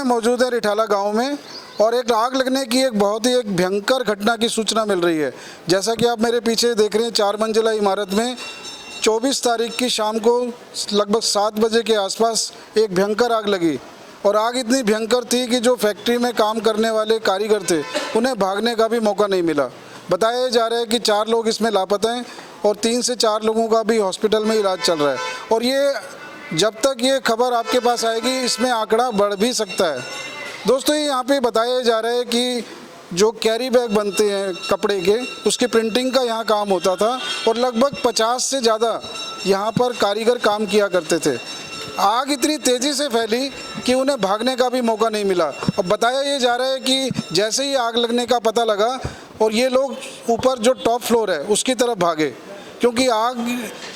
में मौजूद है रिठाला गांव में और एक आग लगने की एक बहुत ही एक भयंकर घटना की सूचना मिल रही है। जैसा कि आप मेरे पीछे देख रहे हैं, 4 मंजिला इमारत में 24 तारीख की शाम को लगभग 7 बजे के आसपास एक भयंकर आग लगी और आग इतनी भयंकर थी कि जो फैक्ट्री में काम करने वाले कारीगर थे उन्हें भागने का भी मौका नहीं मिला। बताया जा रहा है कि 4 लोग इसमें लापता हैं और 3 से 4 लोगों का भी हॉस्पिटल में इलाज चल रहा है और ये जब तक ये खबर आपके पास आएगी इसमें आंकड़ा बढ़ भी सकता है। दोस्तों, ये यहाँ पे बताया जा रहा है कि जो कैरी बैग बनते हैं कपड़े के, उसकी प्रिंटिंग का यहाँ काम होता था और लगभग 50 से ज़्यादा यहाँ पर कारीगर काम किया करते थे। आग इतनी तेज़ी से फैली कि उन्हें भागने का भी मौका नहीं मिला और बताया ये जा रहा है कि जैसे ही आग लगने का पता लगा और ये लोग ऊपर जो टॉप फ्लोर है उसकी तरफ भागे, क्योंकि आग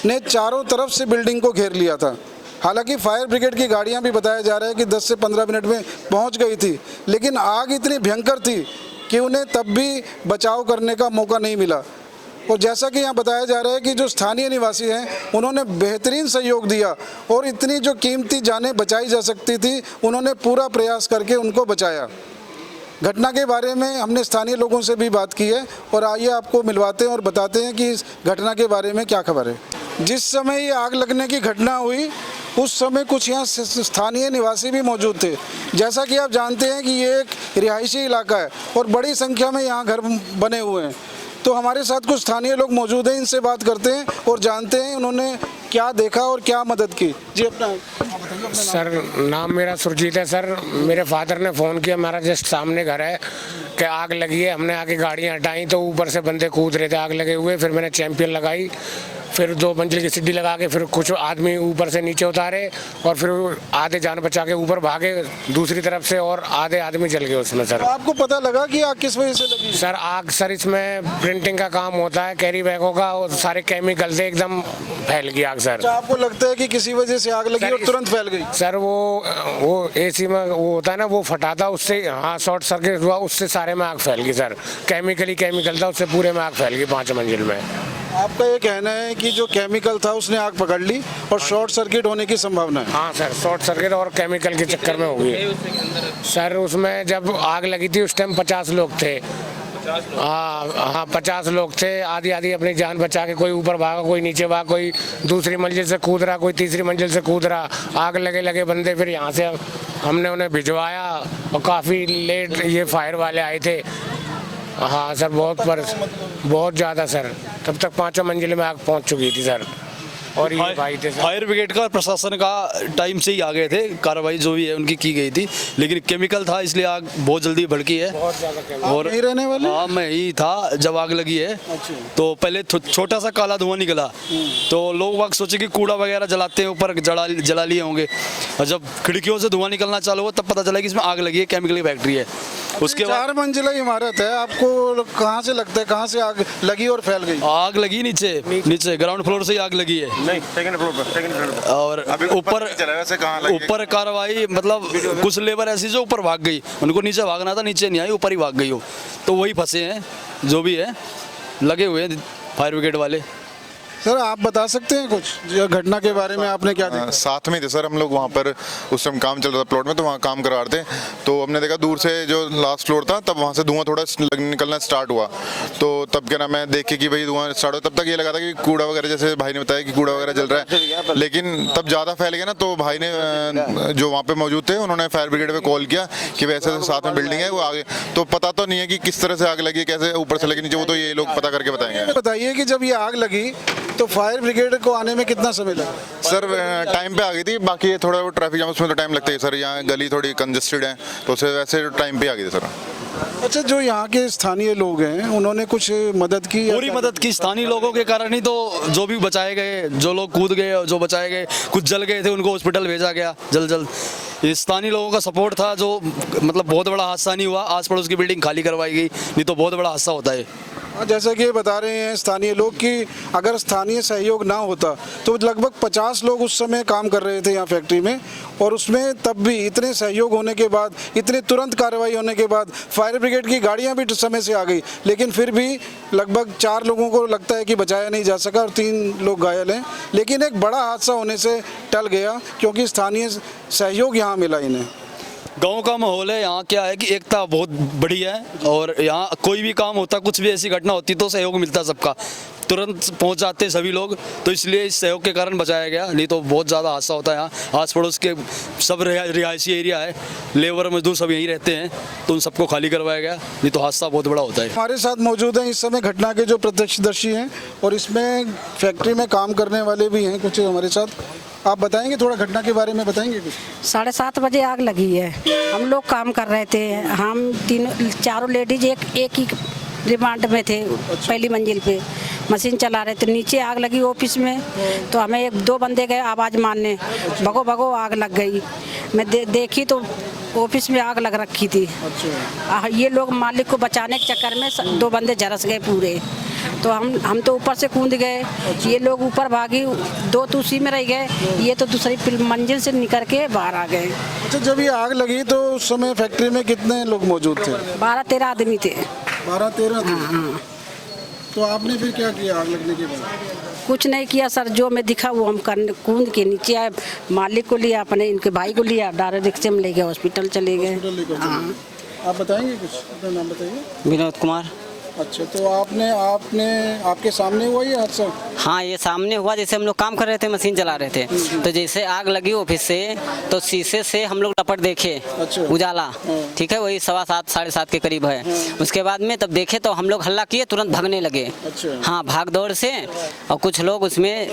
ने चारों तरफ से बिल्डिंग को घेर लिया था। हालांकि फायर ब्रिगेड की गाड़ियां भी बताया जा रहा है कि 10 से 15 मिनट में पहुंच गई थी, लेकिन आग इतनी भयंकर थी कि उन्हें तब भी बचाव करने का मौका नहीं मिला। और जैसा कि यहाँ बताया जा रहा है कि जो स्थानीय निवासी हैं उन्होंने बेहतरीन सहयोग दिया और इतनी जो कीमती जानें बचाई जा सकती थी उन्होंने पूरा प्रयास करके उनको बचाया। घटना के बारे में हमने स्थानीय लोगों से भी बात की है और आइए आपको मिलवाते हैं और बताते हैं कि इस घटना के बारे में क्या खबर है। जिस समय ये आग लगने की घटना हुई उस समय कुछ यहाँ स्थानीय निवासी भी मौजूद थे। जैसा कि आप जानते हैं कि ये एक रिहायशी इलाका है और बड़ी संख्या में यहाँ घर बने हुए हैं, तो हमारे साथ कुछ स्थानीय लोग मौजूद हैं, इनसे बात करते हैं और जानते हैं उन्होंने क्या देखा और क्या मदद की। जी, अपना बताइए। सर, नाम मेरा सुरजीत है। सर, मेरे फादर ने फ़ोन किया, हमारा जस्ट सामने घर है, कि आग लगी है। हमने आके गाड़ियाँ हटाई तो ऊपर से बंदे कूद रहे थे आग लगे हुए। फिर मैंने चैंपियन लगाई, फिर 2 मंजिल की सीढ़ी लगा के फिर कुछ आदमी ऊपर से नीचे उतारे और फिर आधे जान बचा के ऊपर भागे दूसरी तरफ से और आधे आदमी जल गए उसमें। सर, तो आपको पता लगा कि आग किस वजह से लगी? सर, आग सर इसमें प्रिंटिंग का काम होता है, कैरी बैगों का, और सारे केमिकल से एकदम फैल गई आग। सर, आपको लगता है कि किसी वजह से आग लगी और तुरंत फैल गई? सर, वो एसी में वो होता है ना, वो फटा था, उससे हाँ शॉर्ट सर्किट हुआ, उससे सारे में आग फैल गई। सर, केमिकल था, उससे पूरे में आग फैल गई 5 मंजिल में। आपका ये कहना है कि जो केमिकल था उसने आग पकड़ ली और शॉर्ट सर्किट होने की संभावना है? हाँ सर, शॉर्ट सर्किट और केमिकल के चक्कर में हो गई। सर, उसमें जब आग लगी थी उस टाइम 50 लोग थे। हाँ 50 लोग थे। आधी अपनी जान बचा के कोई ऊपर भागा, कोई नीचे भागा, कोई दूसरी मंजिल से कूद रहा, कोई तीसरी मंजिल से कूद रहा। आग लगे बंदे फिर यहाँ से हमने उन्हें भिजवाया और काफ़ी लेट ये फायर वाले आए थे। हाँ सर, बहुत ज़्यादा सर, तब तक 5 मंजिल में आग पहुंच चुकी थी सर। और ये भाई थे, फायर ब्रिगेड का प्रशासन का टाइम से ही आ गए थे, कार्रवाई जो भी है उनकी की गई थी, लेकिन केमिकल था इसलिए आग बहुत जल्दी भड़की है। बहुत ज़्यादा। और नहीं रहने वाले? हाँ, मैं ही था जब आग लगी है। तो पहले छोटा सा काला धुआं निकला तो लोग वाग सोचे कि कूड़ा वगैरह जलाते हैं, ऊपर जला लिए होंगे, और जब खिड़कियों से धुआं निकलना चालू हुआ तब पता चला कि इसमें आग लगी है, केमिकल की फैक्ट्री है। उसके बाद 4 मंजिला इमारत है, आपको कहाँ से लगता है कहाँ से आग लगी और फैल गई? आग लगी नीचे ग्राउंड फ्लोर से आग लगी है। नहीं, सेकंड फ्लोर पर। और ऊपर कार्रवाई मतलब कुछ लेबर ऐसी जो ऊपर भाग गई, उनको नीचे भागना था, नीचे नहीं आई, ऊपर ही भाग गई हो, तो वही फंसे हैं जो भी है, लगे हुए हैं फायर ब्रिगेड वाले। सर, आप बता सकते हैं कुछ घटना के बारे में, आपने क्या देखा? साथ में थे सर हम लोग वहाँ पर, उस टाइम काम चल रहा था प्लॉट में, तो वहाँ काम करा रहे थे। तो हमने देखा दूर से जो लास्ट फ्लोर था, तब वहाँ से धुआं थोड़ा निकलना स्टार्ट हुआ। तो तब क्या नाम है, देख के कि भाई धुआं स्टार्ट हो, तब तक ये लगा था कि कूड़ा वगैरह, जैसे भाई ने बताया कि कूड़ा वगैरह जल रहा है, लेकिन तब ज़्यादा फैल गया ना, तो भाई ने जो वहाँ पे मौजूद थे उन्होंने फायर ब्रिगेड में कॉल किया कि वैसे साथ में बिल्डिंग है वो आगे, तो पता तो नहीं है कि किस तरह से आग लगी, कैसे ऊपर से लगी नीचे, वो तो ये लोग पता करके बताएंगे। बताइए कि जब ये आग लगी तो फायर ब्रिगेड को आने में कितना समय लगा? सर, टाइम पे आ गई थी, बाकी थोड़ा वो ट्रैफिक जाम उसमें तो टाइम लगता है सर, यहाँ गली थोड़ी कंजेस्टेड है, तो उसे वैसे टाइम पे आ गई थी सर। अच्छा, जो यहाँ के स्थानीय लोग हैं उन्होंने कुछ मदद की? पूरी मदद की, स्थानीय लोगों के कारण ही तो जो भी बचाए गए, जो लोग कूद गए और जो बचाए गए, कुछ जल गए थे उनको हॉस्पिटल भेजा गया जल्द। ये स्थानीय लोगों का सपोर्ट था, जो मतलब बहुत बड़ा हादसा नहीं हुआ, आस पड़ोस की बिल्डिंग खाली करवाई गई, नहीं तो बहुत बड़ा हादसा होता है। जैसा कि बता रहे हैं स्थानीय लोग कि अगर स्थानीय सहयोग ना होता तो लगभग 50 लोग उस समय काम कर रहे थे यहाँ फैक्ट्री में, और उसमें तब भी इतने सहयोग होने के बाद, इतने तुरंत कार्रवाई होने के बाद फायर ब्रिगेड की गाड़ियाँ भी समय से आ गई, लेकिन फिर भी लगभग 4 लोगों को लगता है कि बचाया नहीं जा सका और 3 लोग घायल हैं। लेकिन एक बड़ा हादसा होने से टल गया क्योंकि स्थानीय सहयोग यहाँ मिला इन्हें। गांव का माहौल है यहाँ, क्या है कि एकता बहुत बढ़िया है और यहाँ कोई भी काम होता, कुछ भी ऐसी घटना होती तो सहयोग मिलता सबका, तुरंत पहुँच जाते सभी लोग। तो इसलिए इस सहयोग के कारण बचाया गया, नहीं तो बहुत ज़्यादा हादसा होता है यहाँ। आस पड़ोस के सब रिहायशी एरिया है, लेबर मजदूर सब यहीं रहते हैं, तो उन सबको खाली करवाया गया, नहीं तो हादसा बहुत बड़ा होता है। हमारे साथ मौजूद हैं इस समय घटना के जो प्रत्यक्षदर्शी हैं और इसमें फैक्ट्री में काम करने वाले भी हैं कुछ हमारे साथ। आप बताएंगे थोड़ा घटना के बारे में, बताएंगे कुछ? 7:30 बजे आग लगी है। हम लोग काम कर रहे थे, हम चारों लेडीज एक ही रिमांड में थे, पहली मंजिल पे मशीन चला रहे थे। नीचे आग लगी ऑफिस में, तो हमें 2 बंदे गए आवाज़ मारने, भगो भगो आग लग गई। मैं देखी तो ऑफिस में आग लग रखी थी। ये लोग मालिक को बचाने के चक्कर में 2 बंदे झरस गए पूरे, तो हम तो ऊपर से कूद गए। ये लोग ऊपर भागी, 2 तो उसी में रह गए, ये तो दूसरी मंजिल से निकल के बाहर आ गए। अच्छा, जब ये आग लगी तो उस समय फैक्ट्री में कितने लोग मौजूद थे? 12-13 आदमी थे। 12-13 थे। तो आपने फिर क्या किया आग लगने के बाद? कुछ नहीं किया सर, जो मैं दिखा वो हम कूद के नीचे आए, मालिक को लिया, अपने इनके भाई को लिया, डायरेक्ट रिक्शे में ले गए, हॉस्पिटल चले गए। आप बताएंगे कुछ, अपना नाम बताइए। विनोद कुमार। अच्छा, तो आपने आपके सामने हुआ ये हादसा? हाँ, ये सामने हुआ। जैसे हम लोग काम कर रहे थे, मशीन चला रहे थे, तो जैसे आग लगी ऑफिस से, तो शीशे से हम लोग लपट देखे। अच्छा। उजाला, ठीक है, वही 7:15 7:30 के करीब है। उसके बाद में तब देखे तो हम लोग हल्ला किए, तुरंत भागने लगे। अच्छा। हाँ, भाग दौड़ से, और कुछ लोग उसमें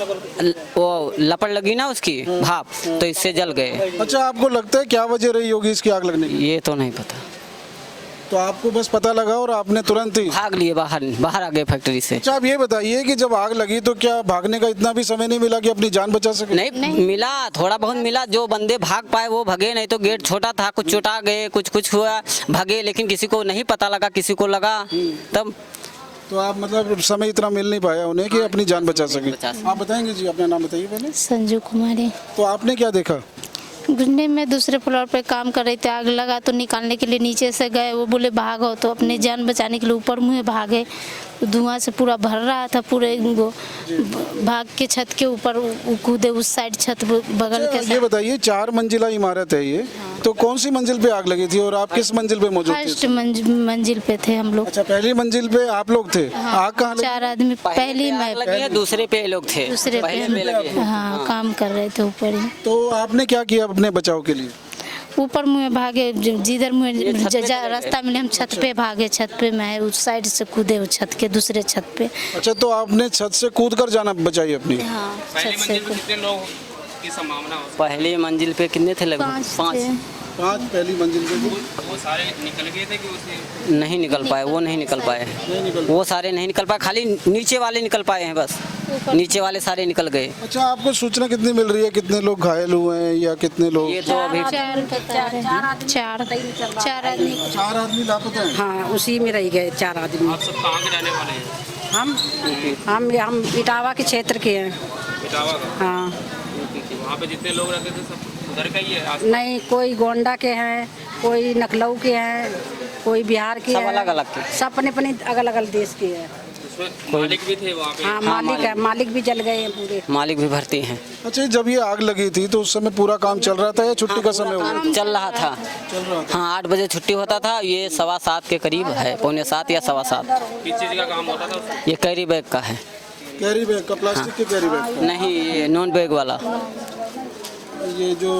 वो लपट लगी ना उसकी भाप, तो इससे जल गए। अच्छा, आपको लगता है क्या वजह रही होगी इसकी आग लगने की? ये तो नहीं पता। तो आपको बस पता लगा और आपने तुरंत ही भाग लिए, बाहर आ गए फैक्ट्री से। अच्छा, आप ये बताइए कि जब आग लगी तो क्या भागने का इतना भी समय नहीं मिला कि अपनी जान बचा सके? नहीं मिला, थोड़ा बहुत मिला। जो बंदे भाग पाए वो भागे, नहीं तो गेट छोटा था, कुछ चोटा गए, कुछ हुआ, भागे, लेकिन किसी को नहीं पता लगा, किसी को लगा तब। तो आप मतलब समय इतना मिल नहीं पाया उन्हें कि अपनी जान बचा सके। आप बताएंगे जी, अपना नाम बताइए पहले। संजू कुमारी। तो आपने क्या देखा? घुटने में दूसरे फ्लोर पे काम कर रहे थे, आग लगा तो निकालने के लिए नीचे से गए, वो बोले भागो, तो अपनी जान बचाने के लिए ऊपर मुँह भागे। धुआं से पूरा भर रहा था, पूरे भाग के छत के ऊपर कूदे, उस साइड छत बगल के। ये बताइए, 4 मंजिला इमारत है ये, तो कौन सी मंजिल पे आग लगी थी और आप किस मंजिल पे मौजूद थे? फर्स्ट मंजिल पे थे हम लोग। अच्छा, पहली मंजिल पे आप लोग थे। आग कहाँ लगी? 4 आदमी पहली में, दूसरे पे लोग थे, दूसरे पे हाँ काम कर रहे थे ऊपर ही। तो आपने क्या किया अपने बचाव के लिए? ऊपर मुँह भागे, जिधर मुँह रास्ता मिले हम छत पे भागे, छत पे मैं उस साइड से कूदे, उस छत के दूसरे छत पे। अच्छा, तो आपने छत से कूद कर जाना बचाई अपनी? हाँ, छत से पहली मंजिल पे कितने थे? लगभग 5 पहली मंजिल पे। वो सारे निकल गए थे कि उसे नहीं निकल पाए, वो नहीं निकल पाए, वो सारे नहीं निकल पाए, खाली नीचे वाले निकल पाए हैं, बस नीचे वाले सारे निकल गए। अच्छा, आपको सूचना कितनी मिल रही है, कितने लोग घायल हुए हैं या कितने लोग? ये तो अभी 4 आदमी। 4 आदमी लापता हैं। हाँ, उसी में रह गए 4 आदमी। आप सब कहाँ के रहने वाले हैं? हम इटावा के क्षेत्र के हैं। इटावा का? हाँ। वहाँ पे जितने लोग रहते थे सब उधर का ही है? नहीं, कोई गोंडा के हैं, कोई लखनऊ के हैं, कोई बिहार के सब हैं, अलग-अलग के। सब अपने अपने अलग-अलग देश के हैं। उसमें मालिक भी थे वहाँ पे? हाँ, मालिक है, मालिक भी जल गए हैं पूरे। मालिक भी भर्ती हैं। अच्छा, जब ये आग लगी थी तो उस समय पूरा काम चल रहा था या छुट्टी का समय हुआ? चल रहा था। हाँ, 8 बजे छुट्टी होता था, ये 7:15 के करीब है, 6:45 या 7:15। किस चीज़ का काम होता था उसमें? ये कैरी बैग का है। कैरी बैग का, प्लास्टिक के कैरी बैग का? नहीं, ये नॉन बैग वाला, ये जो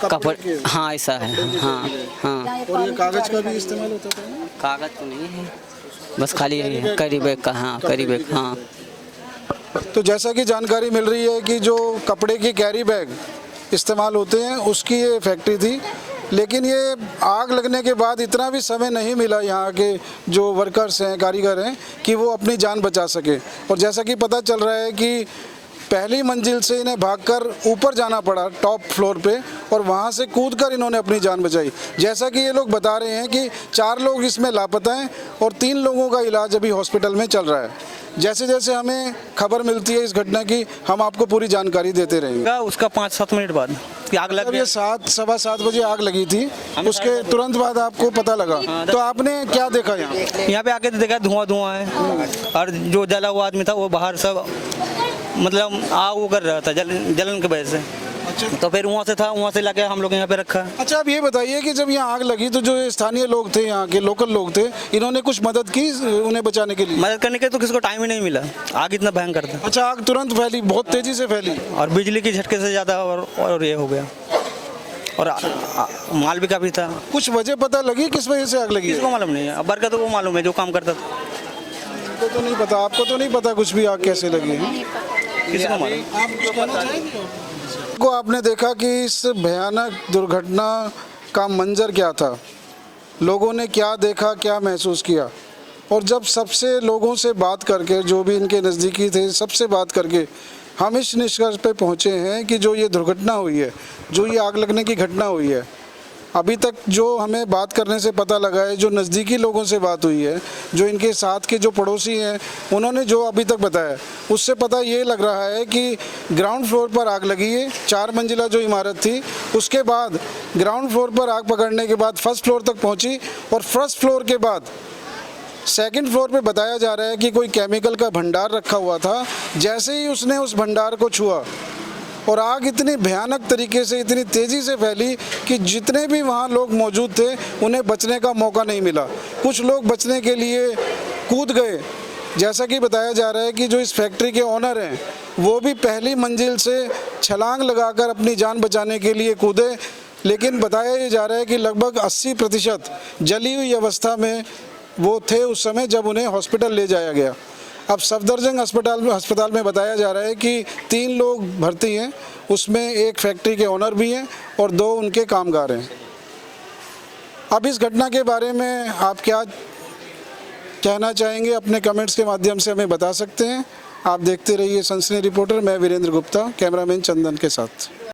कपड़े के? हाँ, ऐसा है। हाँ हाँ। और ये कागज का भी इस्तेमाल होता था ना? कागज तो नहीं है, बस खाली कैरी बैग का। हाँ, कैरी बैग। हाँ, तो जैसा कि जानकारी मिल रही है कि जो कपड़े के कैरी बैग इस्तेमाल होते हैं उसकी ये फैक्ट्री थी, लेकिन ये आग लगने के बाद इतना भी समय नहीं मिला यहाँ के जो वर्कर्स हैं, कारीगर हैं, कि वो अपनी जान बचा सके। और जैसा कि पता चल रहा है कि पहली मंजिल से इन्हें भागकर ऊपर जाना पड़ा टॉप फ्लोर पे, और वहाँ से कूदकर इन्होंने अपनी जान बचाई। जैसा कि ये लोग बता रहे हैं कि 4 लोग इसमें लापता हैं और 3 लोगों का इलाज अभी हॉस्पिटल में चल रहा है। जैसे जैसे हमें खबर मिलती है इस घटना की, हम आपको पूरी जानकारी देते रहेंगे। उसका 5-7 मिनट बाद आग लग जब ये 7-7:15 बजे आग लगी थी, उसके तुरंत बाद आपको पता लगा, तो आपने क्या देखा यहाँ पे आके देखा धुआं है, और जो जला हुआ आदमी था वो बाहर सब मतलब आग वो कर रहा था, जलन की वजह से। तो फिर वहाँ से था, वहाँ से लाके हम लोग यहाँ पे रखा। अच्छा, आप ये बताइए कि जब यहाँ आग लगी तो जो स्थानीय लोग थे, यहाँ के लोकल लोग थे, इन्होंने कुछ मदद की उन्हें बचाने के लिए? मदद करने के तो किसी को टाइम ही नहीं मिला, आग इतना भयंकर था। अच्छा, आग तुरंत फैली, बहुत तेजी से फैली और बिजली की झटके से ज़्यादा और ये हो गया। और माल भी काफ़ी था। कुछ वजह पता लगी किस वजह से आग लगी? किसको मालूम नहीं है, अब बरकत को मालूम है जो काम करता था। आपको तो नहीं पता, आपको तो नहीं पता कुछ भी आग कैसे लगी है? किसको मालूम? आप कुछ कहना चाहेंगे? को आपने देखा कि इस भयानक दुर्घटना का मंजर क्या था, लोगों ने क्या देखा, क्या महसूस किया, और जब सबसे लोगों से बात करके, जो भी इनके नज़दीकी थे, सबसे बात करके हम इस निष्कर्ष पे पहुँचे हैं कि जो ये दुर्घटना हुई है, जो ये आग लगने की घटना हुई है, अभी तक जो हमें बात करने से पता लगा है, जो नज़दीकी लोगों से बात हुई है, जो इनके साथ के जो पड़ोसी हैं, उन्होंने जो अभी तक बताया, उससे पता ये लग रहा है कि ग्राउंड फ्लोर पर आग लगी है। 4 मंजिला जो इमारत थी, उसके बाद ग्राउंड फ्लोर पर आग पकड़ने के बाद फर्स्ट फ्लोर तक पहुंची, और फर्स्ट फ्लोर के बाद सेकंड फ्लोर पे बताया जा रहा है कि कोई केमिकल का भंडार रखा हुआ था। जैसे ही उसने उस भंडार को छुआ और आग इतनी भयानक तरीके से, इतनी तेज़ी से फैली कि जितने भी वहाँ लोग मौजूद थे उन्हें बचने का मौका नहीं मिला। कुछ लोग बचने के लिए कूद गए। जैसा कि बताया जा रहा है कि जो इस फैक्ट्री के ओनर हैं, वो भी पहली मंजिल से छलांग लगाकर अपनी जान बचाने के लिए कूदे, लेकिन बताया ये जा रहा है कि लगभग 80% जली हुई अवस्था में वो थे उस समय जब उन्हें हॉस्पिटल ले जाया गया। अब सफदरजंग अस्पताल में बताया जा रहा है कि 3 लोग भर्ती हैं, उसमें एक फैक्ट्री के ओनर भी हैं और 2 उनके कामगार हैं। अब इस घटना के बारे में आप क्या कहना चाहेंगे, अपने कमेंट्स के माध्यम से हमें बता सकते हैं। आप देखते रहिए सनसनी रिपोर्टर। मैं वीरेंद्र गुप्ता, कैमरामैन चंदन के साथ।